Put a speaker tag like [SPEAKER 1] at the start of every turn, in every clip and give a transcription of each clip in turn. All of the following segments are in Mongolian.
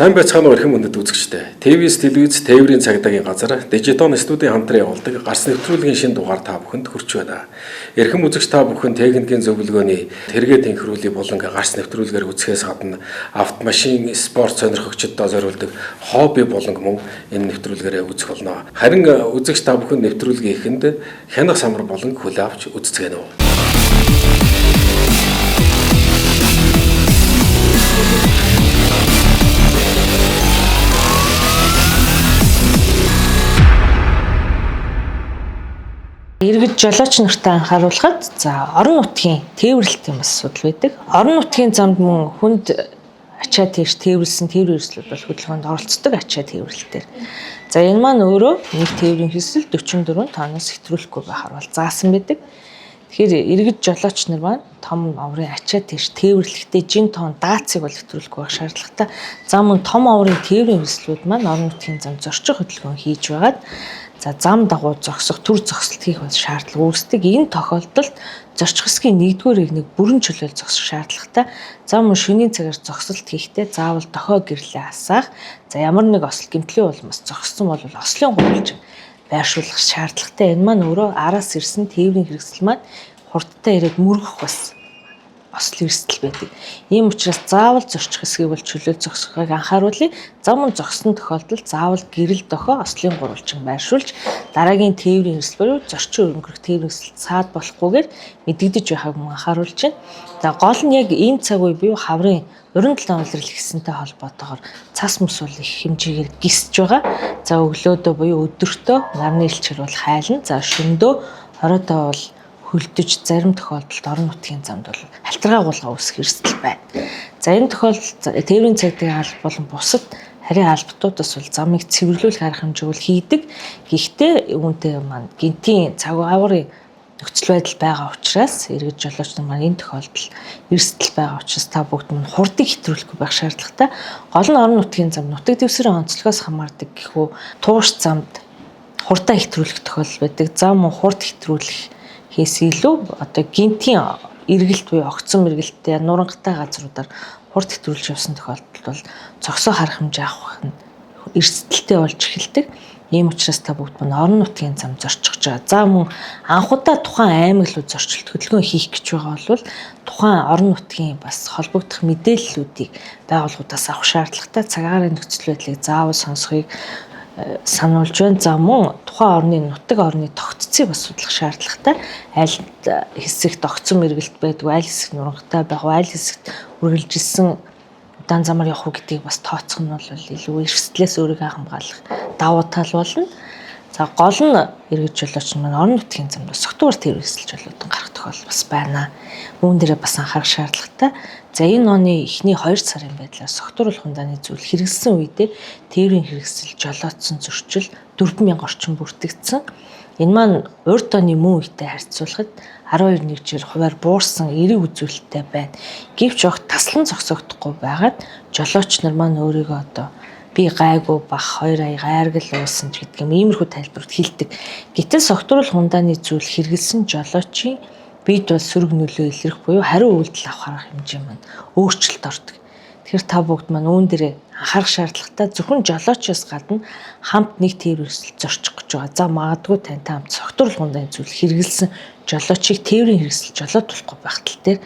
[SPEAKER 1] Сайн байцгаана уу эрхэм хүндэт үзэгчдээ. ТV-с телевиз тээврийн цагдаагийн газар Дижитон студийн хамтран явуулдаг гарц нэвтрүүлгийн шинэ дугаар та бүхэнд хүрч байна. Эрхэм үзэгч та бүхэн техникийн зөвлөгөөний тэргээ тэнхрүүлэг болон гарц нэвтрүүлгээр үзэхээс гадна автомашин спорт сонирхогчдод зориулдаг хобби болон мөн энэ нэвтрүүлгээрээ үзэх болно. Харин үзэгч та бүхэн нэвтрүүлгийн эхэнд хянах самар болон хүлээ авч үзцгээнэ үү.
[SPEAKER 2] Иргэд жолооч нартай анхааруулахад орон нутгийн тээвэрлэлтийн бас асуудал байдаг. Орон нутгийн замд мөн хүнд ачаа тийш тээвэрлсэн тээврийн хэрэгслүүд бол хөдөлгөөнд оролцдог ачаа тээвэрлэлтээр. За энэ маань өөрөө нэг тээврийн хэрэгсэл 44 тонноос хэтрүүлэхгүй байхаар бол заасан байдаг. Тэгэхээр иргэд жолооч нар маань том оврын ачаа тийш тээвэрлэхдээ жин тонн даацыг бол хэтрүүлэхгүй байх шаардлагатай. За мөн том оврын тээврийн хэрэгслүүд маань орон нутгийн замд зорчих хөдөлгөөн хийж байгаад зам дагуу зогсох, төр зогсолт хийх бас шаардлага үүсдэг. Энэ тохиолдолд зорчих хэсгийн 1-р эгнийг бүрэн чөлөөл зогсох шаардлагатай. За мөн шөнийн цагаар зогсолт хийхдээ заавал дохио гэрлээ асаах. За ямар нэг осол гэмтлийн улмаас зогссон бол ослын гурвалж байршуулах шаардлагатай. Энэ маань өөрөө араас ирсэн тээврийн хэрэгсэл маань хурдтай ирээд мөргөх бас ослын эрсдэл байдаг. Ийм учраас заавал зорчих хэсгийг бол чөлөөл зогсохыг анхааруулъя. Зам мөн зогссон тохиолдолд заавал гэрэл дохио ослын гурвалжин байршуулж дараагийн тээврийн хэрэгсэл буюу зорчин өрөнгөрөх тээврийн хэрэгсэл цаад болохгүйгээр мэдэгдэж байхаг мөн анхааруулж байна. За гол нь яг энэ цаг үе буюу хаврын 27 улирал ихсэнтэй холбоотойгоор цас мөс бол их хэмжээгээр гисж байгаа. За өглөөдөө буюу өдөртөө нарны элчээр бол хайлна. За шөндөө хоройдоо бол хөлдөж зарим тохиолдолд орон нутгийн замд бол халтргаа гулгаа үүсэх эрсдэл байна. За энэ тохиолдолд тээврийн цагдаагийн алба болон бусад харийн албатуудаас бол замыг цэвэрлүүлэх арга хэмжээ бол хийдэг. Гэхдээ үүнтэй маань гинтийн цаг аварын нөхцөл байдал байгаа учраас иргэд жолооч нар маань энэ тохиолдолд эрсдэл байгаа учраас та бүгд мань хурдыг хэтрүүлэхгүй байх шаардлагатай. Гол нь орон нутгийн зам нутаг дэвсгэрийн онцлогоос хамаардаг гэхүү туушь замд хурдаа хэтрүүлэх тохиолдол байдаг. Зам хурд хэтрүүлэх хийс илүү одоо гинтийн эргэлт буюу огцон мэргэлттэй нурангатай газруудаар хурд хэтрүүлж явсан тохиолдолд бол цогсоо харах хэмжээ авах нь эрсдэлтэй болж эхэлдэг. Ийм учраас та бүгд мань орон нутгийн зам зорчихж байгаа. За мөн анхудаа тухайн аймаглууд зорчилт хөдөлгөөн хийх гэж байгаа бол тухайн орон нутгийн бас холбогдох мэдээллүүдийг байгууллагуудаас авах шаардлагатай. Цагаарын нөхцөл байдлыг заавал сонсохыг сануулж байна. За мөн тухайн орны нутаг орны тогтцыг бас судлах шаардлагатай. Аль хэсэгт огцон мэргэлт байдгүй, аль хэсэгт нурангатай байх, аль хэсэгт үргэлжилсэн удаан замаар явах гэдгийг бас тооцох нь бол илүү эрсдлээс өөрийгөө хамгаалах давуу тал болно. За гол нь иргэд жолооч маань орон нутгийн замд согтуугаар тээврийн хэрэгсэл жолоодон гарах тохиолдол бас байна. Үүн дээрээ бас анхаарах шаардлагатай. За энэ оны эхний 2 сарын байдлаар согтууруулах хундааны зүйл хэрэгэлсэн үедээ тээврийн хэрэгсэл жолоодсон зөрчил 4000 орчим бүртгэгдсэн. Энэ маань урд оны мөн үетэй харьцуулахад 12 нэгжээр хуваар буурсан эерэг үзүүлэлттэй байна. Гэвч огт таслан зогсоогдохгүй байгаад жолооч нар маань өөрийгөө одоо би гайгүй бах 2 ая гайргал уусан ч гэдэг юм иймэрхүү тайлбарт хэлдэг. Гэтэл согтууруулах хундааны зүйл хэрэгэлсэн жолоочийн бид бол сөрөг нөлөө илэрх буюу хариу үйлдэл авах хэмжээ маань өөрчлөлт ордог. Тэгэхээр та бүгд маань үүн дээрээ анхаарах шаардлагатай. Зөвхөн жолоочоос гадна хамт нэг тээврийн хэрэгсэл зорчих гэж байгаа. За магадгүй тантай хамт согтууруулах хундааны зүйл хэрэгэлсэн жолоочийг тээврийн хэрэгсэл жолоодуулахгүй байх тал дээр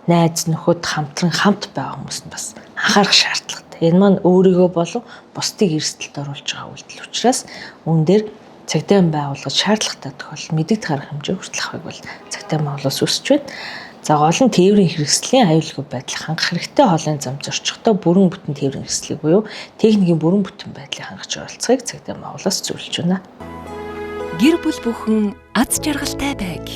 [SPEAKER 2] найз нөхөд хамтран хамт байгаа хүмүүс нь бас анхаарах шаардлагатай. Энэ маань өөрийгөө болон бусдыг эрсдэлд оруулж байгаа үйлдэл учраас үүн дээр цагдаагийн байгууллага шаардлагатай тохиолдолд мэдэгдэх арга хэмжээ хүртэл авахыг бол цагдаагийн байгууллагаас хүсэж байна. За гол нь тээврийн хэрэгслийн аюулгүй байдлыг хангах хэрэгтэй. Хоолойн зам зорчихдоо бүрэн бүтэн тээврийн хэрэгслийг буюу техникийн бүрэн бүтэн байдлыг хангаж оролцохыг цагдаагийн байгууллагаас зөвлөж байна.
[SPEAKER 3] Гэр бүл бүхэн аз жаргалтай байг.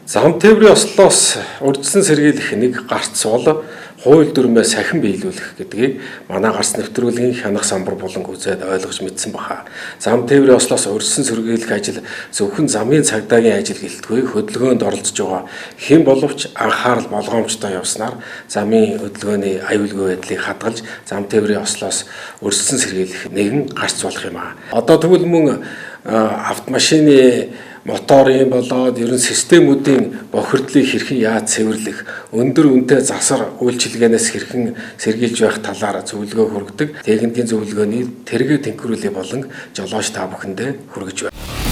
[SPEAKER 1] Зам тээврийн ослоос урьдчилан сэргийлэх нэг гарц бол хууль дүрмээ сахин биелүүлэх гэдгийг манай гарц нэвтрүүлгийн хянах самбар болон үзээд ойлгож мэдсэн баха. Зам тээврийн ослоос урьдчилан сэргийлэх ажил зөвхөн замын цагдаагийн ажил гэлтгүй хөдөлгөөнд оролцож байгаа хэн боловч анхаарал болгоомжтой явснаар замын хөдөлгөөний аюулгүй байдлыг хадгалж зам тээврийн ослоос урьдчилан сэргийлэх нэгэн гарц болох юм аа. Одоо тэгвэл мөн автомашины моторын болоод ерөн системүүдийн бохирдлыг хэрхэн яаж цэвэрлэх, өндөр үнэтэй засвар үйлчилгээнээс хэрхэн сэргийлж байх талаар зөвлөгөө хүргэдэг техникийн зөвлөгөөний тэргээ тэнхрүүлээ болон жолооч та бүхэндээ хүргэж байна.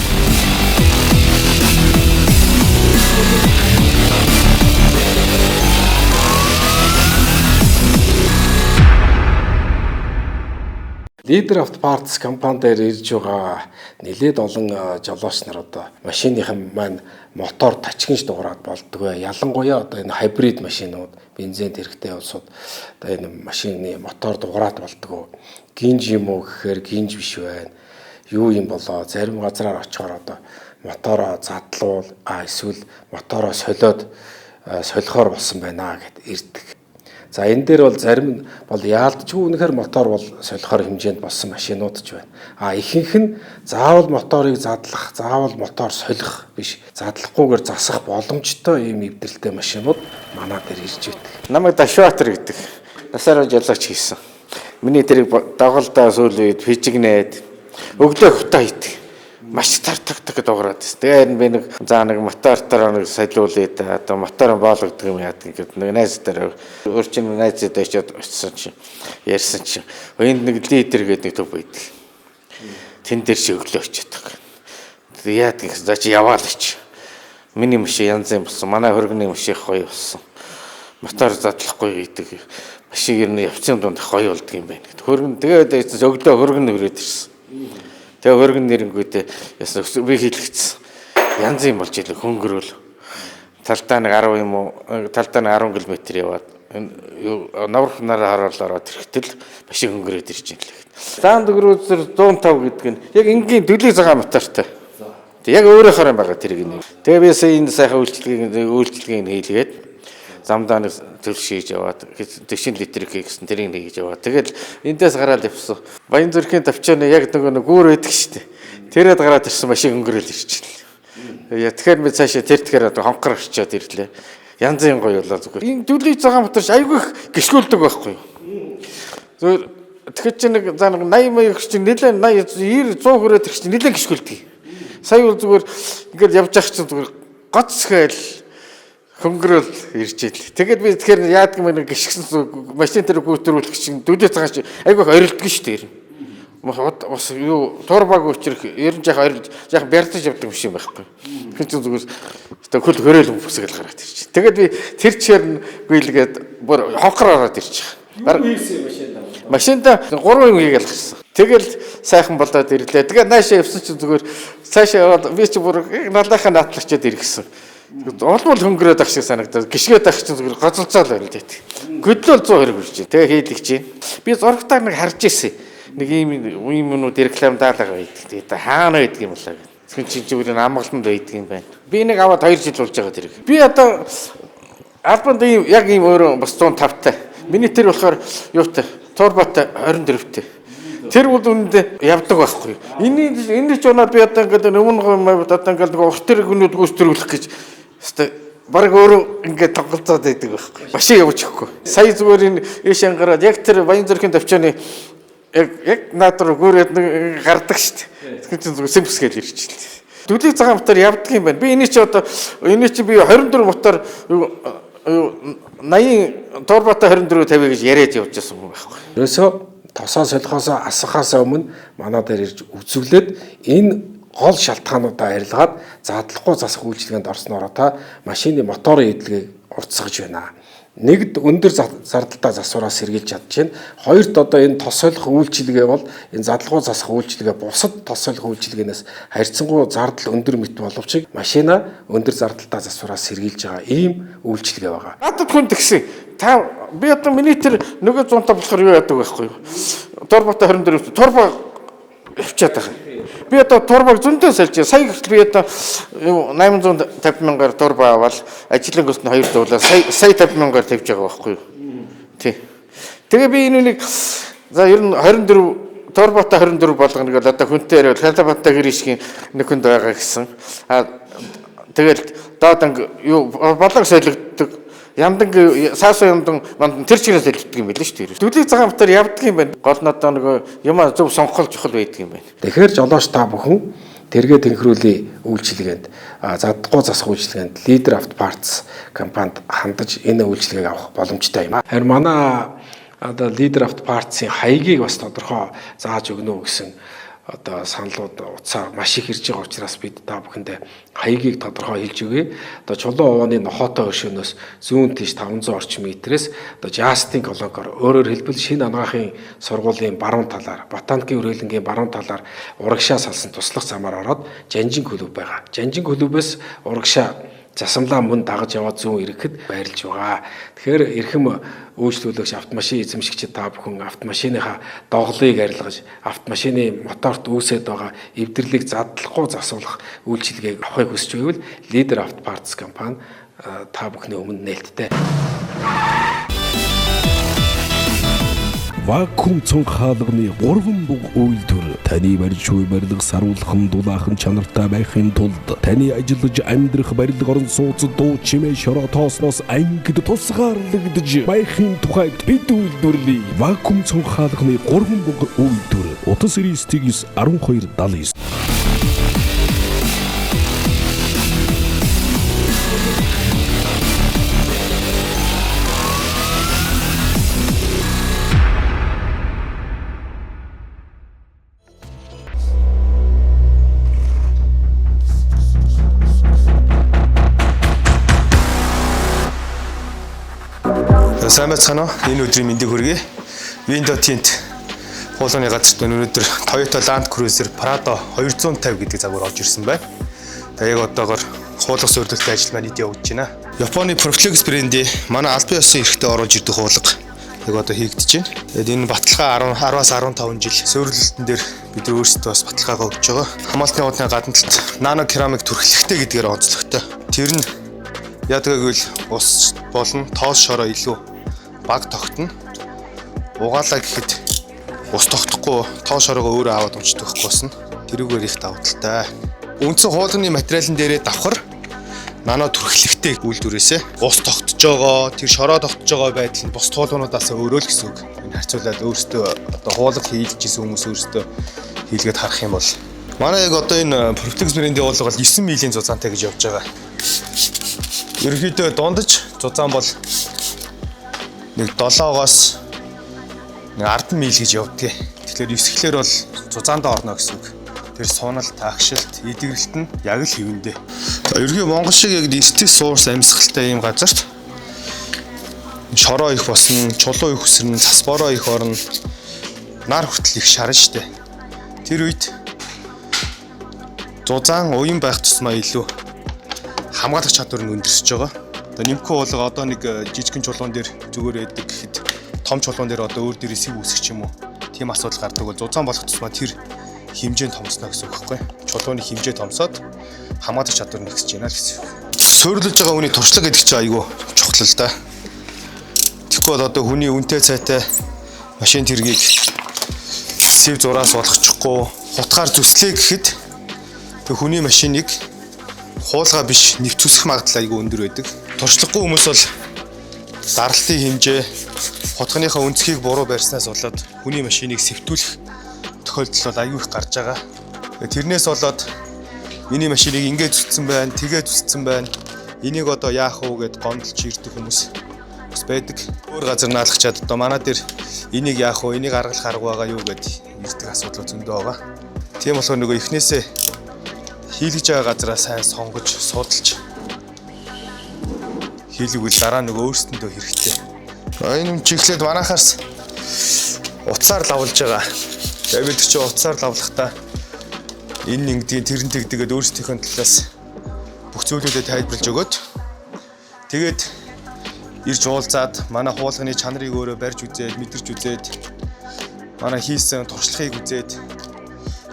[SPEAKER 1] Leader of Parts компанидэр ирж байгаа нэлээд олон жолооч нар одоо машиныхан маань мотор тачигч дуурайд болдгоо. Ялангуяа одоо энэ хайбрид машинууд, бензин хэрэгтэй улсууд одоо энэ машины мотор дуурайд болдгоо. Гинж юм уу гэхээр гинж биш байна. Юу юм болоо зарим газраар очихоор одоо мотороо задлуул эсвэл мотороо солихоор болсон байна гэд ирдэг. За энэ дээр бол зарим нь бол яалтчгүй үнэхээр мотор бол солихоор хэмжээнд болсон машинууд ч байна. Ихэнх нь заавал моторыг задлах, заавал мотор солих биш, задлахгүйгээр засах боломжтой ийм эвдэрэлтэй машинууд манай дээр ирж байдаг.
[SPEAKER 4] Намайг Дашватар гэдэг. Насаараа жолооч хийсэн. Миний тэрийг доголдоо сүүлийн үед фижигнээд өглөө хутаа хийдэг. Маш тартагдаг дуурайд. Тэгээ би нэг мотортоор нэг солиулээд одоо мотор боологдөг юм яадаг ингээд нэг найз дээр өөрчн найзад очиод очсон чинь ярьсан чинь энд нэг лидер гэдэг нэг төв байдаг. Тэн дээр чи өглөө очиод байгаа. Тэгээ яадаг гэсэн за чи яваал оч. Миний машин янз юм болсон. Манай хөргөний машин гоё болсон. Мотор задлахгүй гэдэг. Машин ер нь явцын дунд гоё болдго юм байна. Хөргөн тэгээд өглөө хөргөн өрөөд ирсэн. Тэгээ хөргөн нэрэнгүүтээ ясна би хийлгэсэн. Янз юм болж ийлээ хөнгөрөөл. Талдаа нэг 10 юм уу? Талдаа нэг 10 км яваад наврахнараа харуулаад ирэхтэл машин хөнгөрөөд ирж байна лээ. Land Cruiser 105 гэдэг нь яг энгийн дөлөг цагаан мотортой. Тэг яг өөрөөхөр юм байгаа тэрийг нэг. Тэгээ би энэ сайхан үйлчлэгийг хийлгээд замдаа нэг төлөш хийж яваад 40 литр гэсэн тэрийг хийж яваад тэгэл эндээс гараад явсан. Баян зүрхийн тавчааны яг нэг гүүр байдаг шүү дээ. Тэрэд гараад ирсэн машин өнгөрөөл ирчихлээ. Тэгэхээр би цаашаа тэр тэгэхээр хонхор орчоод ирлээ. Янзын гоё болоо зүгээр. Энэ дөлөг цагаан моторч айгүй их гიშгүүлдэг байхгүй юу? Зүгээр тэгэхээр чи нэг за 80 маяг чинь нэлээд 80 90 100 хүрээд ирэх чинь нэлээд гიშгүүлдэг. Сая бол зүгээр ингээд явж явах чинь зүгээр гоцхэл хөнгөрөөл ирж ийл. Тэгэд би тэгэхээр яадаг юм нэг гიშгсэн машин дээр гүйтрүүлэх чинь дөлөг цагаан чи айгүй орилдог шүү дээ. Бас юу турбаг өчрөх ер нь яг бярдаж явдаг юм шиг байхгүй. Тэгэхээр чи зүгээр хөл хөрөөл бүсгэл гараад ирж. Тэгэд би тэр чээр нь гүйлгээд бүр хонхор ороод ирж байгаа. Машинда 3 юм хийгээл гарсан. Тэгэл сайхан болоод ирлээ. Тэгээ наашаа явсан чинь зүгээр цаашаа яваад би чи бүр налахаа наатлахчаад иргэсэн. Олбол хөнгөрөөд ах шиг санагдаад гიშгээд ах чинь зүгээр гоцолцоол байл дээ. Гөдлөл 100 хэрэг үрж чинь. Тэгээ хийлгэж чинь. Би зургатаар нэг харж ирсэн. Нэг ийм юмнууд реклам даалга байдаг. Тэгээ хаана байдаг юм болоо гэх. Тэгвэл чинь зүгээр амгаланд байдаг юм байна. Би нэг аваад 2 жил болж байгаа тэрэг. Би одоо альбанд яг ийм өөрөө бас 105 таа. Миний тэр болохоор юутай турботой 24 таа. Тэр бол үүндээ явдаг байхгүй. Энэ ч унаад би одоо ингээд өмнө одоо ингээд урт тэр гүнүүд гүйцэтгэх гэж хэвээ баг өөрөө ингээд тоглолцоод байдаг байхгүй. Машин явж өгөхгүй. Сая зүгээр энэ ийшээ гараад яг тэр баян зүрхийн тавчааны яг наадар гүрээд гардаг шүү дээ. Тэгэхээр чинь зүгээр симпс гэж ирчихлээ. Дөлөг цагаан мотор явдаг юм байна. Би энэ чи одоо энэ чи би 24 мотор 80 турботой 24 50 гэж яриад явж байсан юм байхгүй.
[SPEAKER 1] Ерөөсөө тосоо солихоосоо асахаасаа өмнө манай дээр ирж үзүүлээд энэ гол шалтгаануудаа арилгаад задлахгүй засах үйлчилгээнд орсноор та машины моторын эдлэгийг уртсгаж байна. Нэгд өндөр зардалтай засвараас сэргийлж чадчихээн. Хоёрт одоо энэ тос солих үйлчилгээ бол энэ задлахгүй засах үйлчилгээ бусад тос солих үйлчилгээнээс харьцангуй зардал өндөр мэт боловч машина өндөр зардалтай засвараас сэргийлж байгаа ийм үйлчилгээ байгаа.
[SPEAKER 4] Надад хүн тэгсэн. Та би одоо миний тэр нөгөө 100 та болохоор юу яадаг байхгүй юу? Турботой 24 турбо явчихад байгаа. Би одоо турбог зөндөө сольж сая гэтэл би одоо 850 мянгаар турбо аваад ажлынгоос нь 2 дуулаа сая 50 мянгаар тавьж байгаа байхгүй юу? Тий. Тэгээ би энэ нэг за ер нь 24 турботой 24 болгоно гэж одоо хүнтэй яриад Халабаттай гэришгийн нэг хүнд байгаа гэсэн. Тэгэл доодан юу болог солигддог ямдан саасаа ямдан манд тэр чигээс солигддог юм байл шүү дээ. Дөлөг цагаан мотор явдаг юм байна. Гол нь одоо нэг юм зөв сонгох чухал байдаг юм байна.
[SPEAKER 1] Тэгэхээр жолооч та бүхэн тэргээ тэнхрүүлийн үйлчилгээнд задахгүй засах үйлчилгээнд Leader of Parts компанид хандаж энэ үйлчилгээг авах боломжтой юм. Харин манай одоо Leader of Parts-ийн хаягийг бас тодорхой зааж өгнө гэсэн одоо саналууд утсаар маш их ирж байгаа учраас бид та бүхэндээ хаягийг тодорхой хэлж өгье. Одоо чулуун овооны нохоотой хөршөөнөөс зүүн тийш 500 орчим метрээс одоо Justin Colloquor өөрөөр хэлбэл шинэ анагаахын сургуулийн баруун талаар, ботаникийн үргэлэнгийн баруун талаар урагшаа салсан туслах замаар ороод Жанжин клуб байгаа. Жанжин клубээс урагшаа засамлаа мөн дагаж яваад зүүн ирэхэд байрлаж байгаа. Тэгэхээр эрхэм үйлчлүүлэгч автомашин эзэмшигчид та бүхэн автомашиныхаа доголыг арилгаж, автомашины моторт үүсээд байгаа эвдэрлийг задлахгүй засуулах үйлчилгээг авахыг хүсэж байвал Leader of Parts компани та бүхний өмнө нээлттэй.
[SPEAKER 5] Вакуум цонх хаалганы 3 буг үйлдвэр таны барьж буй барилга саруулхан дулаахан чанартай байхын тулд таны ажиллаж амьдрах барилга орон сууцад дуу чимээ шороо тоосноос ангид тусгаарлагдж байхын тухайд бид үйлдвэрлэе. Вакуум цонх хаалганы 3 буг үйлдвэр утас 99 12 79.
[SPEAKER 6] Сайн байцгаана уу? Энэ өдрийн мэндийг хүргэе. Window Tint хуулууны газарт өнөөдөр Toyota Land Cruiser Prado 250 гэдэг загвар орж ирсэн байна. Тэгээ яг одоогоор хуулах суурилтын ажил маань эд явуулж байна. Японы Proflex брендийн манай албан ёсны эрхтэй оруулж ирдэг хуулга яг одоо хийгдэж байна. Тэгээд энэ баталгаа 10-аас 15 жил суурилтын дээр бид нар өөрсдөө бас баталгаагаа өгч байгаа. Хамаалтын уудны гадна талд нано керамик түрхлэгтэй гэдгээр онцлогтой. Тэр нь яадаг гэвэл ус болон тоос шороо илүү баг тогтно. Угаалаа гэхэд ус тогтохгүй тоос шороогоо өөрөө аваад унцдаг байхгүй басна. Тэрүүгээр их давуу талтай. Үндсэн хуулганы материалын дээрээ давхар нано түрхлэгтэй үйлдвэрээсээ ус тогтож байгаа, тэр шороо тогтож байгаа байдал нь бус хуулгуудаас өөрөө л гэсэн үг. Энэ харьцуулаад өөрсдөө одоо хуулга хийлж исэн хүмүүс өөрсдөө хийлгээд харах юм бол манай яг одоо энэ Proflex брендийн хуулга бол 9 милийн зузаантай гэж явж байгаа. Ерөнхийдөө дундаж зузаан бол нэг 7-оос 10 миль гэж явдаг. Тэгэхээр эсгэлэр бол зузаандаа орно гэсэн үг. Тэр сууналт, агшилт, эдгэрэлт нь яг л хэвэндээ. За ерөнхий Монгол шиг яг эртний суурс амьсгалтай ийм газарт шороо их босно, чулуу их өсрөн, тас бороо их орно. Нар хүртэл их шарна штэ. Тэр үед зузаан уян байх тусмаа илүү хамгаалах чадвар нь өндөрсөж байгаа. Одоо нимхүү хуулга одоо нэг жижигхэн чулуун дээр зүгээр байдаг гэхэд том чулуун дээр одоо өөр дээрээ сэв үүсэх юм уу? Тийм асуудал гардаг бол зузаан болох тусмаа тэр хэмжээнд томсноо гэсэн үг байхгүй. Чулууны хэмжээ томсоод хамгаалах чадвар нь ихсэж байна л гэсэн үг. Суурилж байгаа хүний туршлага гэдэг чинь айгүй чухал л да. Тэгэхгүй бол одоо хүний үнэтэй цайтай машин тэргийг сэв зураас болгочихгүй хутгаар зүслэе гэхэд тэг хүний машиныг хуулга биш нэвтрүүлэх магадлал айгүй өндөр байдаг. Туршлагагүй хүмүүс бол даралтын хэмжээ, хутганыхаа өнцгийг буруу барьснаас болоод хүний машиныг сэвтүүлэх тохиолдол бол айгүй их гарч байгаа. Тэрнээс болоод миний машиныг ингэж зүтсэн байна, тэгээ зүтсэн байна. Энийг одоо яах вэ гэд гомдолж ирдэг хүмүүс бас байдаг. Өөр газар наалгачаад одоо манай дээр энийг яах вэ, энийг аргалах арга байгаа юу гэд ирдэг асуудал зөндөө байгаа. Тийм болохоор нөгөө эхнээсээ хийлгэж байгаа газараа сайн сонгож, судалж хийлгүүл дараа нөгөө өөрсдөндөө хэрэгтэй. Энэ юм чиглэлд манайхаас утсаар лавлж байгаа. Тэгээд бид чи утсаар лавлахдаа энэ нэгдгийг тэрэн тэгдэгээд өөрсдийнхөө талаас бүх зүйлүүдэд тайлбарлаж өгөөд тэгээд ирж уулзаад манай хуулганы чанарыг өөрөө барьж үзээд, мэдэрч үзээд манай хийсэн туршлагыг үзээд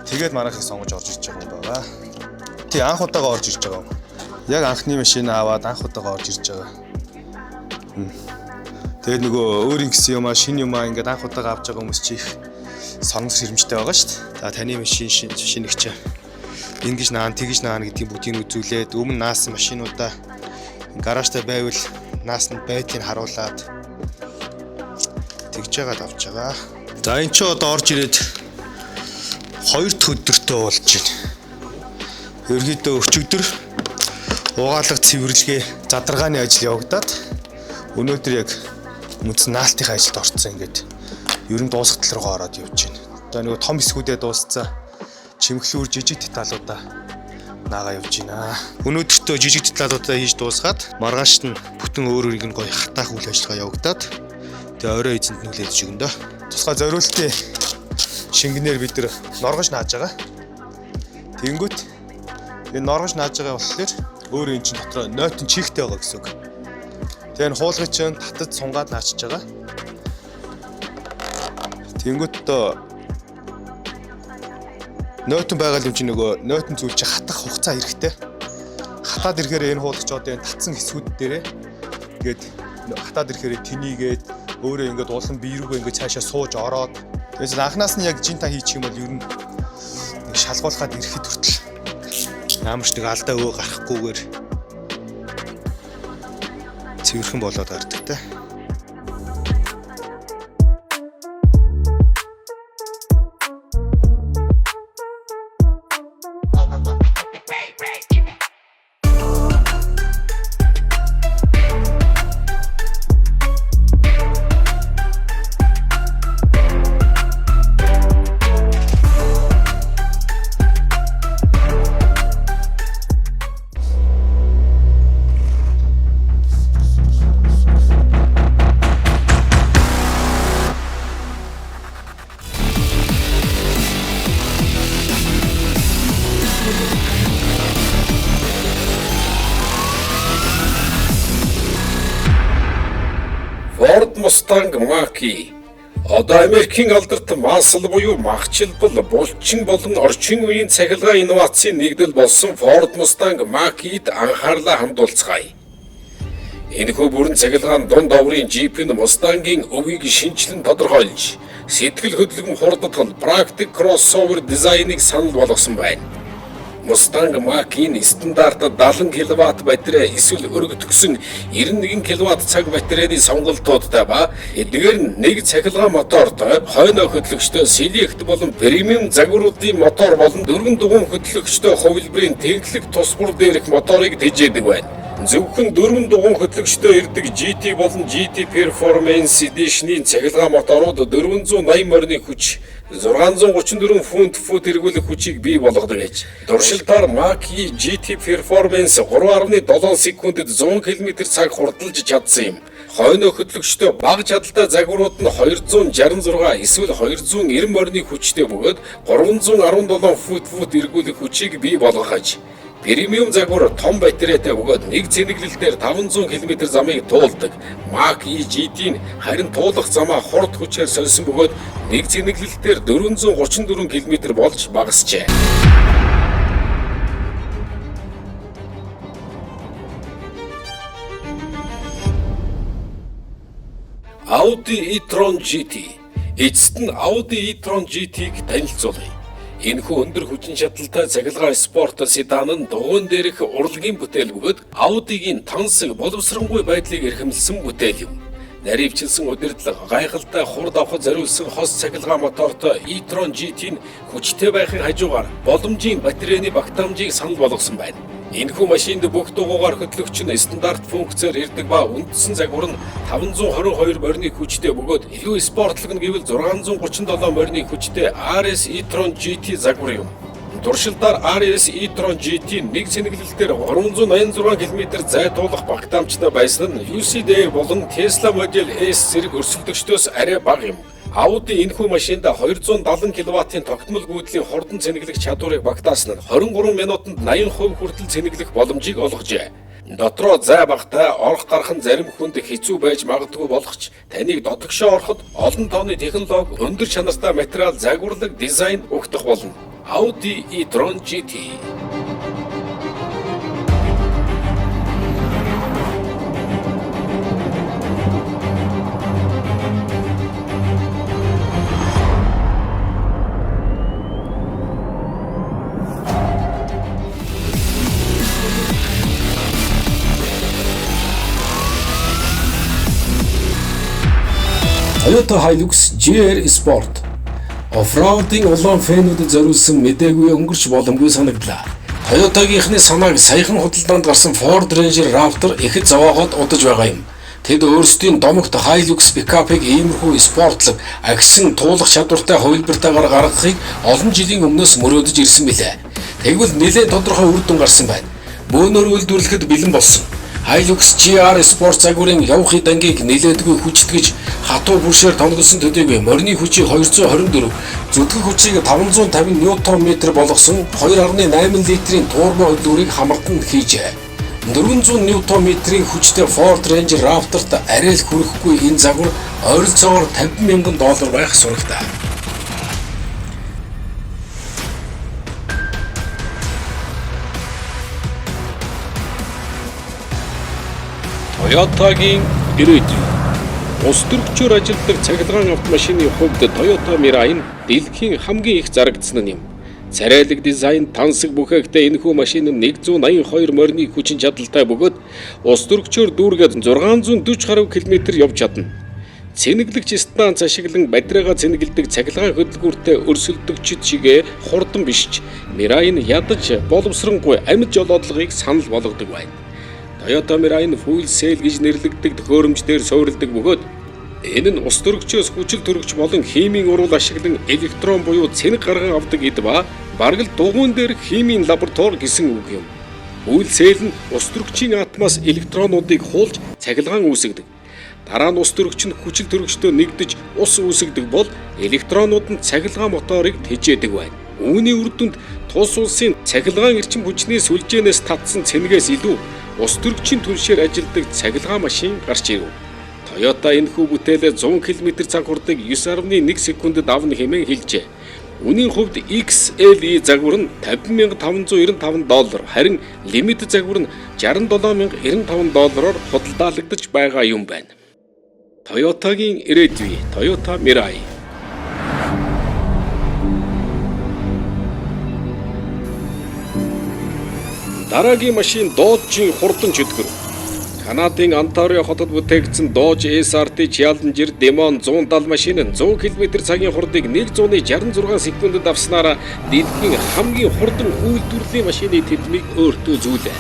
[SPEAKER 6] тэгээд манайхыг сонгож орж ирж байгаа юм байна. Тий анх удаага орж ирж байгаа. Яг анхны машин аваад анх удаага орж ирж байгаа. Тэгээд нөгөө өөрийн гэсэн юмаа шинэ юмаа ингээд анх удаага авч байгаа хүмүүс чи их сонирхол ширмжтэй байгаа шүү дээ. За таны машин шинэгч ингэж наан тэгж наан гэдгийг бүгдийг үзүүлээд өмнө наасан машинуудаа гаражтай байвал наасанд байдлыг харуулад тэгж яагаад авч байгаа. За энэ ч одоо орж ирээд 2 дахь өдөртөө болж байна. ерөнхийдөө өчигдөр угаалга цэвэрлэгээ задаргааны ажил явагдаад өнөөдөр яг мөнц наалтын ажилд орцсон ингээд ер нь дуусгал руугаа ороод явж байна. Одоо нөгөө том хэсгүүдээ дуусцаа чимхлүүр жижиг деталуудаа наага явж байна. Өнөөдөртөө жижиг деталуудаа хийж дуусгаад маргааш нь бүтэн өөр өөрийг нь гоё хатаах үйл ажиллагаа явагдаад тэгээ орой эзэнд нүлээж өгнө дөө. Тусгай зориултын шингэнээр бид нар норгож нааж байгаа. Тэнгүүт энэ норгож нааж байгаа болохоор өөр энэ чинь дотроо нойтон чихтэй байгаа гэсэн үг. Тэгээ энэ хуулгыг чинь татад сунгаад наачиж байгаа. Тэнгүүт нойтон байгаа юм чинь нөгөө нойтон зүйл чи хатах хугацаа хэрэгтэй. Хатаад ирэхээр энэ хуулгач одоо энэ татсан хэсгүүд дээрээ ингээд хатаад ирэхээр тэнийгээд өөрөө ингээд улам бие рүүгээ ингээд цаашаа сууж ороод тэгээс анханаас нь яг жинта хийчих юм бол ер нь шалгуулахад ирэхэд хүртэл ямарч нэг алдаа өө гарахгүйгээр цэвэрхэн болоод гардаг те.
[SPEAKER 1] Ford Mustang Mach-E одоо Америкийн алдарт масл буюу махчилбал булчин болон орчин үеийн цахилгаан инновацийн нэгдэл болсон Ford Mustang Mach-E-д анхаарлаа хандуулцгаая. Энэхүү бүрэн цахилгаан дунд оврын Jeep-ийн Mustang-ийн өвийг шинчлэн тодорхойлж, сэтгэл хөдлөм хурдтал практик кроссовер дизайныг санал болгосон байна. Mustang Mach-E-ийн стандарт 70 кВт батарей эсвэл өргөтгсөн 91 кВт цаг батарейны сонголтуудтай ба эдгээр нь нэг цахилгаан мотортой, хойноо хөдлөгчтэй Select болон премиум загваруудын мотор болон 4 дугуйн хөдлөгчтэй хувилбарын тэнхлэг тус бүр дээрх моторыг тэжээдэг байна. Зөвхөн 4 дугуйн хөдлөгчтэй ирдэг GT болон GT Performance Edition-ийн цахилгаан моторууд 480 морины хүч 634 фут эргүүлэх хүчийг бий болгодог гэж. Туршилтаар Mach-E GT Performance 3.7 секундэд 100 км/цаг хурдалж чадсан юм. Хойноо хөдлөгчтэй бага чадалтай загварууд нь 266 эсвэл 290 морины хүчтэй бөгөөд 317 фут эргүүлэх хүчийг бий болгож премиум загвар том батарейтай бөгөөд нэг цэнэглэлээр 500 км замыг туулдаг. Mach-E GT-ийн харин туулах замаа хурд хүчээр сольсон бөгөөд нэг цэнэглэлээр 434 км болж багасжээ. Audi e-tron GT. Эцэст нь Audi e-tron GT-г танилцуулъя. Энэхүү өндөр хүчин чадалтай цахилгаан спорт седан нь дугуйн дээрх урлагийн бүтээл бөгөөд Audi-гийн тансаг боловсронгүй байдлыг эрхэмлсэн бүтээл юм. Наривчилсан удирдлага, гайхалтай хурд авахд зориулсан хос цахилгаан мотортой e-tron GT нь хүчтэй байхын хажуугаар боломжийн батарейны багтаамжийг санал болгосон байна. Энэхүү машинд бүх дугуйгаар хөдлөгч нь стандарт функцээр ирдэг ба үндсэн загвар нь 522 морины хүчтэй бөгөөд илүү спортлог нь гэвэл 637 морины хүчтэй RS e-tron GT загвар юм. Туршилтаар RS e-tron GT нэг цэнэглэлээр 386 км зай туулах багтаамжтай байсан нь UCD болон Tesla Model S зэрэг өрсөлдөгчдөөс арай бага юм. Audi энэхүү машинд 270 кВт-ийн тогтмол гүйдлийн хурдан цэнэглэх чадварыг багтаасан нь 23 минутанд 80% хүртэл цэнэглэх боломжийг олгожээ. Дотроо зай багтай орох гарах нь зарим хүнд хэцүү байж магадгүй болох ч таныг додогшоо ороход олон тооны технологи, өндөр чанартай материал, загварлаг дизайн өгдөх болно. Audi e-tron GT. Toyota Hilux GR Sport. Оффроудын улаан фэнүүдэд зориулсан мэдээгүй өнгөрч боломгүй санагдлаа. Toyota-гийнхны санааг саяхан худалдаанд гарсан Ford Ranger Raptor ихэд зовоогоод удаж байгаа юм. Тэд өөрсдийн домогт Hilux пикапыг иймэрхүү спортлог, агсан туулах чадвартай хувилбартаагаар гаргахыг олон жилийн өмнөөс мөрөөдөж ирсэн билээ. Тэгвэл нэлээд тодорхой үр дүн гарсан байна. Бөөнөр үйлдвэрлэхэд бэлэн болсон. Hilux GR спорт загварын явахын дангийг нэлээдгүй хүчтгэж хатуу бүршээр тоногдсон төдийгүй морины хүчийг 224, зүтгэх хүчийг 550 Ньютон-метр болгосон 2.8 литрийн турбо хөдөлгөөрийг хамартан хийжээ. 400 Ньютон-метрийн хүчтэй Ford Ranger Raptor-т арай л хүрэхгүй энэ загвар ойролцоогоор $50,000 байх сурагтай. Toyota-гийн ирээдүй. Улс төрөгчөөр ажилладаг цахилгаан автомашины хувьд Toyota Mirai нь дэлхийн хамгийн их зарагдсан нь юм. Царайлаг дизайн, тансаг бүхээгтэй энэхүү машин нь 182 морины хүчин чадалтай бөгөөд улс төрөгчөөр дүүргээд 640 гаруй км явж чадна. Цэнэглэгч станц ашиглан бадраага цэнэгэлдэг цахилгаан хөдөлгөөртэй өрсөлдөгчд шигээ хурдан бишж Mirai нь ядаж боловсронгүй амьд жолоодлогыг санал болгодог байна. Toyota Mirai нь fuel cell гэж нэрлэгддэг төхөөрөмждөр суурилдаг бөгөөд энэ нь ус төрөгчөөс хүчил төрөгч болон химийн урвал ашиглан электрон буюу цэнэг гарган авдаг эд ба бараг л дугуйн дээр химийн лаборатори гэсэн үг юм. Fuel cell нь ус төрөгчийн атомоос электронуудыг хуулж цахилгаан үүсгэдэг. Дараа нь ус төрөгч нь хүчил төрөгчтөө нэгдэж ус үүсгэдэг бол электронууд нь цахилгаан моторыг тэжээдэг байна. Үүний үр дүнд тус улсын цахилгаан эрчим хүчний сүлжээнээс татсан цэнэгээс илүү ус төрөгчийн түншээр ажилладаг цахилгаан машин гарч ирв. Toyota энэхүү бүтээлээ 100 км/цаг хурдыг 9.1 секундэд авна хэмээн хэлжээ. Үнийн хувьд XLE загвар нь $50,595, харин Limited загвар нь $67,095-оор худалдаалагдаж байгаа юм байна. Toyota-гийн ирээдүй, Toyota Mirai. Дараагийн машин Dodge-ийн хурдан чөтгөр. Канадын Онтарио хотод бүтээгдсэн Dodge SRT Challenger Demon 170 машин нь 100 км/цагийн хурдыг 166 секундэд авснараа дэлхийн хамгийн хурдан үйлдвэрлэлийн машины тэдмийг өөртөө зүүлээ.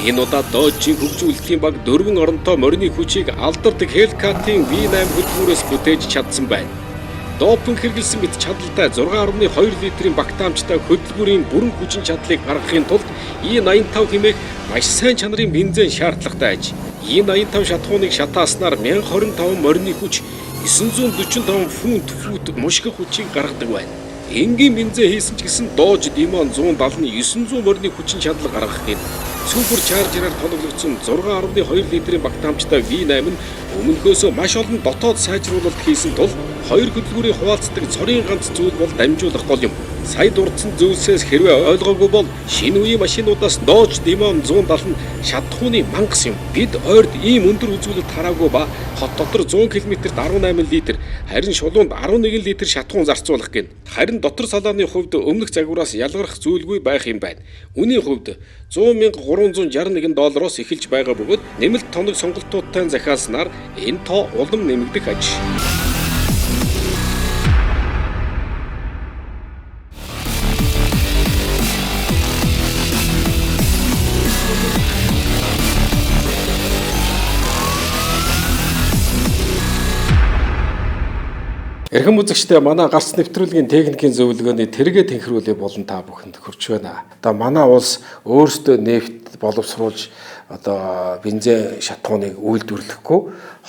[SPEAKER 1] Энэ удаа Dodge-ийн хөгжүүлэлтийн баг 4 оронтой морины хүчийг алдардаг Hellcat-ийн V8 хөдөлгөөрөөс бүтээж чадсан байна. Допинг хэрэглэсэн мэт чадалтай 6.2 литрийн багтаамжтай хөдөлгөөрийн бүрэн хүчин чадлыг гаргахын тулд E85 хэмээх маш сайн чанарын бензин шаардлагатай аж. E85 шатхууныг шатааснаар 1025 морины хүч 945 фут мушгих хүчийг гаргадаг байна. Энгийн бензин хийсэн ч гэсэн Dodge Demon 170 нь 900 морины хүчин чадал гаргах гээд супер чаржераар тоногдсон 6.2 литрийн багтаамжтай V8 нь өмнөхөөсөө маш олон дотоод сайжруулалт хийсэн тул хоёр хөдөлгөөрийн хуваалцдаг цорын ганц зүйл бол дамжуулах гол юм. Сая дурдсан зүйлсээс хэрвээ ойлгоогүй бол шинэ үеийн машинуудаас Dodge Demon 170 нь шатхууны мангас юм. Бид ойрд ийм өндөр үзүүлэлт хараагүй ба хот дотор 100 км-т 18 литр, харин шулуунд 11 литр шатхуун зарцуулах гин. Харин дотор салааны хувьд өмнөх загвараас ялгарх зүйлгүй байх юм байна. Үнийн хувьд $100,361-оос эхэлж байгаа бөгөөд нэмэлт тоног сонголтуудтай захиалснаар энэ тоо улам нэмэгдэх аж. Эрхэм үзэгчдээ манай гарц нэвтрүүлгийн техникийн зөвлөгөөний тэргээ тэнхрүүлээ болон та бүхэнд хүрч байна. Одоо манай улс өөрсдөө нефт боловсруулж одоо бензин шатхууныг үйлдвэрлэхгүй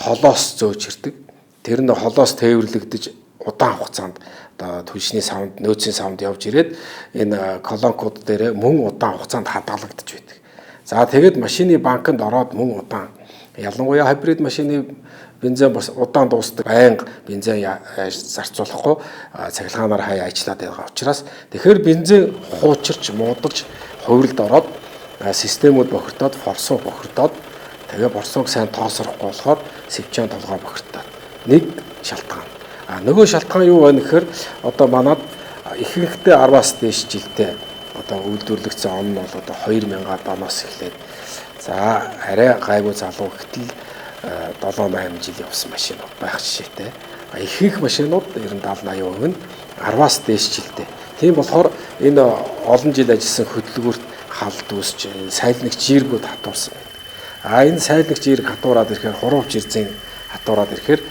[SPEAKER 1] холоос зөөчирдэг. Тэр нь холоос тээвэрлэгдэж удаан хугацаанд одоо түлшний савнд, нөөцийн савнд явж ирээд энэ колонкууд дээр мөн удаан хугацаанд хадгалагдаж байдаг. За тэгээд машины банкнд ороод мөн удаан, ялангуяа хибрид машины бензин удаан дуустдаг, байнга бензин зарцуулахгүй цахилгаанаар хаяа ажиллаад байгаа учраас тэгэхээр бензин хуучирч муудалж хувиралд ороод системүүд бохирдоод форсуу бохирдоод тэгээ борсоог сайн тоосрохгүй болохоор сэвчэн толгой бохирдоод нэг шалтгаан. Нөгөө шалтгаан юу вэ гэхээр одоо манад ихэнхдээ 10-аас дээш жилдээ одоо үйлдвэрлэгдсэн он нь бол одоо 2000-аад оноос эхлээд за арай гайгүй залуу гэтэл 7-8 жил явсан машинууд байх жишээтэй. Ихэнх машинууд 90-80% нь 10-аас дээш жилдээ. Тийм болохоор энэ олон жил ажилласан хөдөлгөөрт халд үүсч сайлнагч жиргүүд хатуурсан байдаг. Энэ сайлнагч жирг хатуураад ирэхээр хурууч ирзэн хатуураад ирэхээр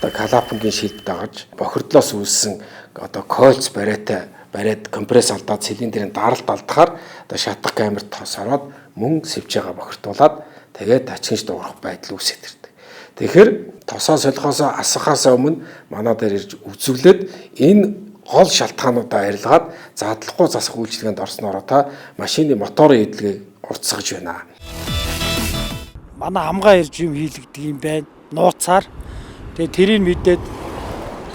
[SPEAKER 1] одоо калапангийн шилд дагаж бохирдлоос үүссэн одоо кольц бариад компресс алдаад цилиндрийн даралт алдахаар одоо шатах камерт тос ороод мөн сэвж байгаа бохирдуулаад тэгээд тачигч дуурах байдал үүсэж ирдэг. Тэгэхээр тосоо солихоосоо асахаас өмнө манай дээр ирж үзүүлээд энэ гол шалтгаануудаа арилгаад задлахгүй засах үйлчилгээнд орсноор та машины моторын эдлэгийг уртсгаж байна.
[SPEAKER 7] Манай амгаа ирж юм хийлэгдэг юм байна. Нууцаар. Тэгээ тэрийг мэдээд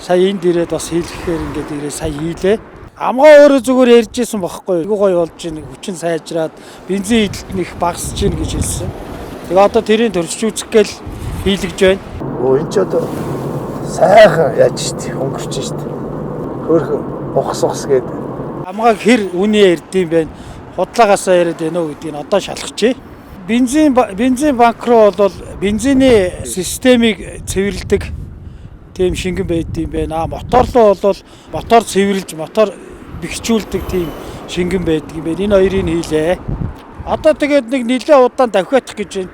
[SPEAKER 7] сая энд ирээд бас хийлгэхээр ингээд ирээ сая хийлээ. Амгаа өөрөө зүгээр ярьж исэн бохоггүй. Айгуу гоё болж ийн хүчин сайжраад бензин эдэлт нь их багасж ийн гэж хэлсэн. Тэгээ одоо тэрийг төрчж үзэх гээл хийлгэж байна.
[SPEAKER 8] Энд ч одоо сайхан яаж штий өнгөрч штий. Хөөрхөн ухас гээд
[SPEAKER 7] Амгааг хэр үнэ ярьдсан байна. Худлаагаасаа яриад байна уу гэдгийг одоо шалгачээ. Бензин банк руу бол бензиний системийг цэвэрлэдэг тийм шингэн байдсан байна. Мотор руу бол мотор цэвэрлж мотор бэхжүүлдэг тийм шингэн байдаг юм байна. Энэ хоёрыг хийлээ. Одоо тэгээд нэг нэлээд удаан давхиатах гэж байна.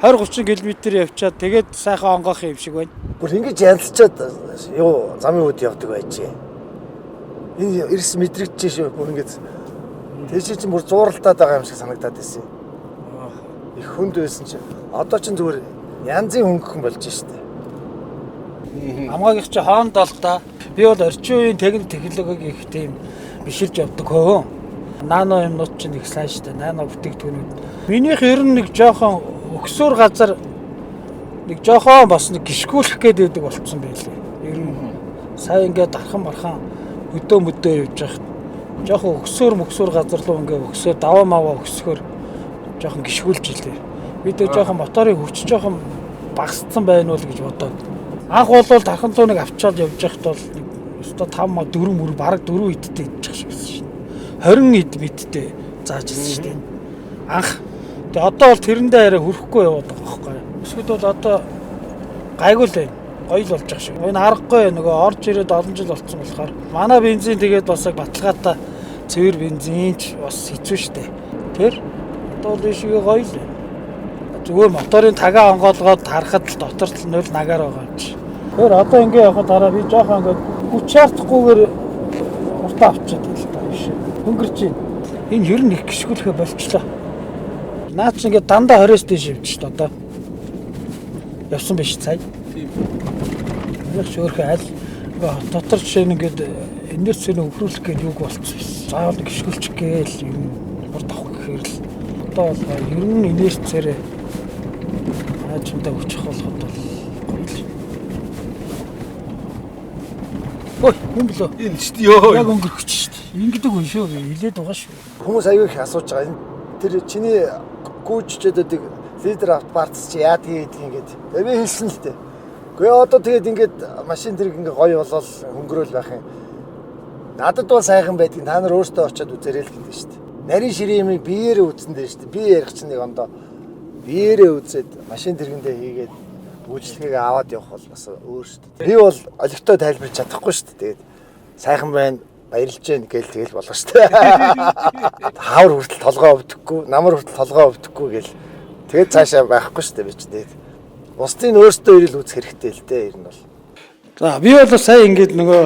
[SPEAKER 7] 20-30 км явчаад тэгээд сайхан онгоох юм шиг байна.
[SPEAKER 8] бүр ингэж ялцчаад юу замын үүд явдаг байж. Энэ эрс мэдрэгдэж шүү. Бүр ингэж тийч чинь бүр зууралтаад байгаа юм шиг санагдаад байсан. Их хүнд байсан чинь одоо ч зүгээр янзын хөнгөн болж штэ.
[SPEAKER 7] Амгаагийн чи хоонд л да. Би бол орчин үеийн технологиг их тийм биширж явдаг хөө. Нано юмнууд чинь их сайн штэ. Нано бүтээгдэхүүнүүд. Минийх ер нь нэг жоохон өгсөөр газар нэг жоохон бас нэг гიშгүүлэх гээд байдаг болцсон байлээ. Ер нь сая ингээд дархан мархан өдөө явж байгаа. Жоохон өгсөөр газар руу ингээд өгсөөр даваа маваа өгсгөр жоохон гიშгүүлж илээ. Бид жоохон моторын хүч жоохон багассан байна уу гэж бодоод. Анх бол дархан цууныг авчаад явж байхад бол өстой 5 4 мөр бараг 4 идтэй идчих шиг байсан шин. 20 ид мэдтэй зааж ирсэн шүү дээ. Анх. Тэгээ одоо бол тэрэндээ арай хөрөхгүй яваад байгаа байхгүй. Эсвэл бол одоо гайгүй л байна. Гоё л болж байгаа шүү. Энэ аргагүй нөгөө орж ирээд олон жил болцсон болохоор манай бензин тэгээд бас баталгаатай цэвэр бензинч бас хэцүү шүү дээ. Тэр одоо л шиг гоё л. Зүгээр моторын тагаа онгоолгоод харахад л дотор л 0 нагаар байгаа юм чи. Тэр одоо ингэ явахад дараа би жоохон ингэ хүч чартахгүйгээр уртаа авчиад л та биш. Хөнгөрч байна. Энэ ер нь их гიშгүүлэхэ болчлоо. Наа чи ингэ дандаа 20-с дээш явж шүү дээ одоо. Явсан биш цай. Тийм. Яг шөөрхөө аль дотор жишээ нь ингэ энерцийн өвхрүүлэх гээд юуг болчихсон биш. Заавал гიშгүүлчих гээл юм урд авах гэхээр л одоо бол ер нь энерцээр аажимдаа өчих болоход бол гоё л. Ой, юм блөө. Энэ ч ёо. Яг өнгөрөх ч шүү дээ. Ингэдэг хүн шүү. Хилээд байгаа шүү.
[SPEAKER 8] Хүмүүс аягүй их асууж байгаа. Тэр чиний гүйччэдэд лидер автопартс чи яа тэгээд ингээд. Тэгээ би хэлсэн л дээ. Гэхдээ одоо тэгээд ингээд машин тэрэг ингээд гоё болол хөнгөрөөл байх юм. Надад бол сайхан байдгийг та нар өөртөө очиод үзээрэй л гэдэг шүү дээ. Нарийн ширээмийг биеэрээ үзсэн дээ шүү дээ. Би ярих чинь нэг ондоо биеэрээ үзээд машин тэргэндээ хийгээд үйлчлэгээ аваад явах бол бас өөр шүү дээ. Би бол олигтой тайлбарч чадахгүй шүү дээ. Тэгээд сайхан байна, баярлж гэн гээл тэгэл болох шүү дээ. Хаавар хүртэл толгоо өвдөхгүй, намар хүртэл толгоо өвдөхгүй гээл тэгээд цаашаа байхгүй шүү дээ би ч тэгээд. Бусдын өөртөө ирэл үүсэх хэрэгтэй л дээ ер нь бол.
[SPEAKER 7] За би бол сая ингээд нөгөө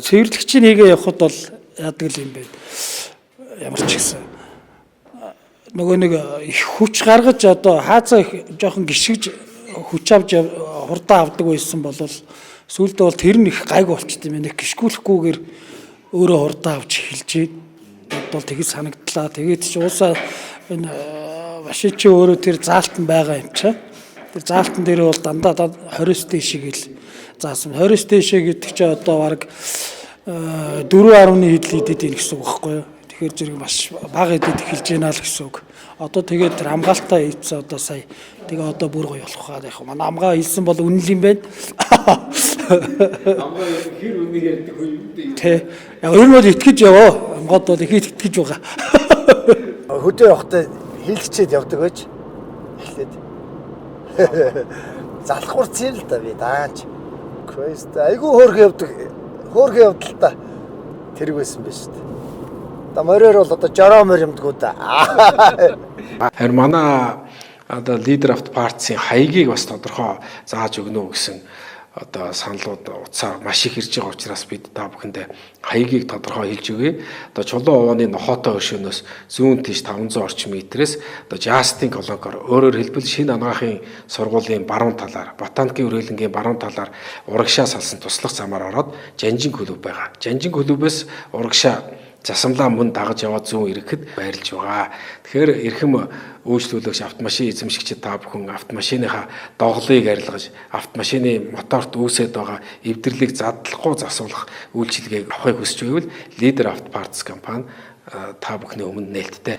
[SPEAKER 7] цэвэрлэгчийг хийгээ явахад бол яадаг юм бэ? Ямар ч гэсэн нөгөө нэг их хүч гаргаж одоо хаацаа их жоохон гიშгэж хүч авч хурдан авдаг байсан бол сүүлдээ бол тэр нь их гайг болчт юм байна. Гიშгүүлэхгүйгээр өөрөө хурдан авч эхэлж байна. Бол тэгж санагдлаа. Тэгээд ч уусаа энэ машин чи өөрөө тэр заалтан байгаа юм чаа. Тэр заалтан дээр бол дандаа 20-с дээшийг л заасан. 20-с дээшээ гэдэг чи одоо баг 4.1 хэдл идэд ийн гэсэн үг байхгүй юу? Тэгэхээр зэрэг маш бага идэд эхэлж байна л гэсэн үг. Одоо тэгээд тэр хамгаалтаа ийцээ одоо сая тэгээ одоо бүр гоё болох хаа яг манай амгаа хэлсэн бол үнэл юм байна.
[SPEAKER 1] Амгаа хэр үнийг ярьдаг хүн юм дээ.
[SPEAKER 7] Тэ. Яг өөр нь итгэж яваа. Амгаад бол их итгэж байгаа.
[SPEAKER 8] Хөдөө явахдаа хийлгчээд явдаг байж. Эхлээд. Залхуурцсан л да би дааж. Квест айгүй хөөрхөн явдаг. Хөөрхөн явдал та тэрг байсан байж шүү дээ. Одоо мороор бол одоо жороомор юмдгүү да.
[SPEAKER 1] Харин манай одоо лидер авт партийн хаягийг бас тодорхой зааж өгнө үү гэсэн одоо саналууд утсаар маш их ирж байгаа учраас бид та бүхэндээ хаягийг тодорхой хэлж өгье. Одоо чулуун овооны нохоотой хөршөөнөөс зүүн тийш 500 орчим метрээс одоо Жастин колонкоор өөрөөр хэлбэл шинэ анагаахын сургуулийн баруун талаар, ботаникийн үргэлэнгийн баруун талаар урагшаа салсан туслах замаар ороод Жанжин клуб байгаа. Жанжин клубээс урагшаа засамлаа мөн дагаж яваад зүүн ирэхэд байрлаж байгаа. Тэгэхээр эрхэм үйлчлүүлэгч автомашин эзэмшигчид та бүхэн автомашиныхаа доголыг арилгаж, автомашины моторт үүсээд байгаа эвдэрлийг задлахгүй засуулах үйлчилгээг авахыг хүсч байвал Leader Auto Parts компани та бүхний өмнө нээлттэй.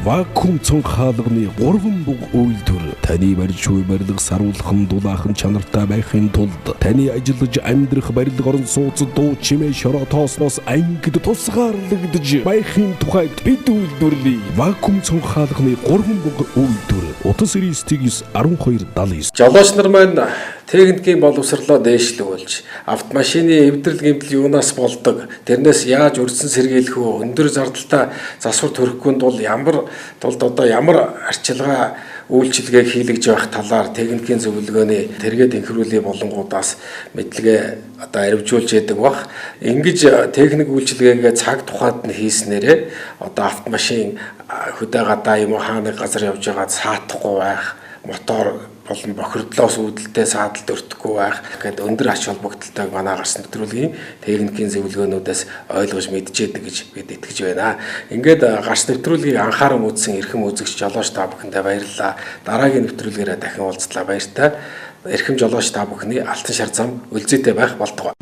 [SPEAKER 5] Вакуум цонх хаалганы 3 буг үйлдвэр таны барьж буй барилга саруулхан дулаахан чанартай байхын тулд таны ажиллаж амьдрах барилга орон сууцад дуу чимээ шороо тоосноос ангид тусгаарлагдж байхын тухайд бид үйлдвэрлэе. Вакуум цонх хаалганы 3 буг үйлдвэр утас 991279.
[SPEAKER 1] Жолооч нар маань техникийн боловсролоо дээшлүүлж, автомашины эвдрэл гэмтэл юунаас болдог, тэрнээс яаж өрсөн сэргийлэх вэ, өндөр зардалтай засвар төрөхгүй тул ямар арчилгаа үйлчилгээг хийлгэж байх талаар техникийн зөвлөгөөний тэргээд инхрүүлээ болонгуудаас мэдлэгээ одоо аривжуулж яадаг бах. Ингэж техник үйлчилгээгээ цаг тухайд нь хийснээрээ одоо автомашин хөдөө гадаа юм уу хааны газар явж байгаа саатахгүй байх, мотор болон бохирдлоос үүдэлтэй саадалд өртөхгүй байх гэдэг өндөр ач холбогдолтойг манай гарсан нэвтрүүлгийн техникийн зөвлөгөөнүүдээс ойлгож мэдчихэд гэж бид итгэж байна. Ингээд гарсан нэвтрүүлгийг анхааран үзсэн эрхэм үзэгч жолооч та бүхэндээ баярлалаа. Дараагийн нэвтрүүлгээрээ дахин уулзлаа баяртай. Эрхэм жолооч та бүхний алтан шар зам үлзийтэй байх болтугай.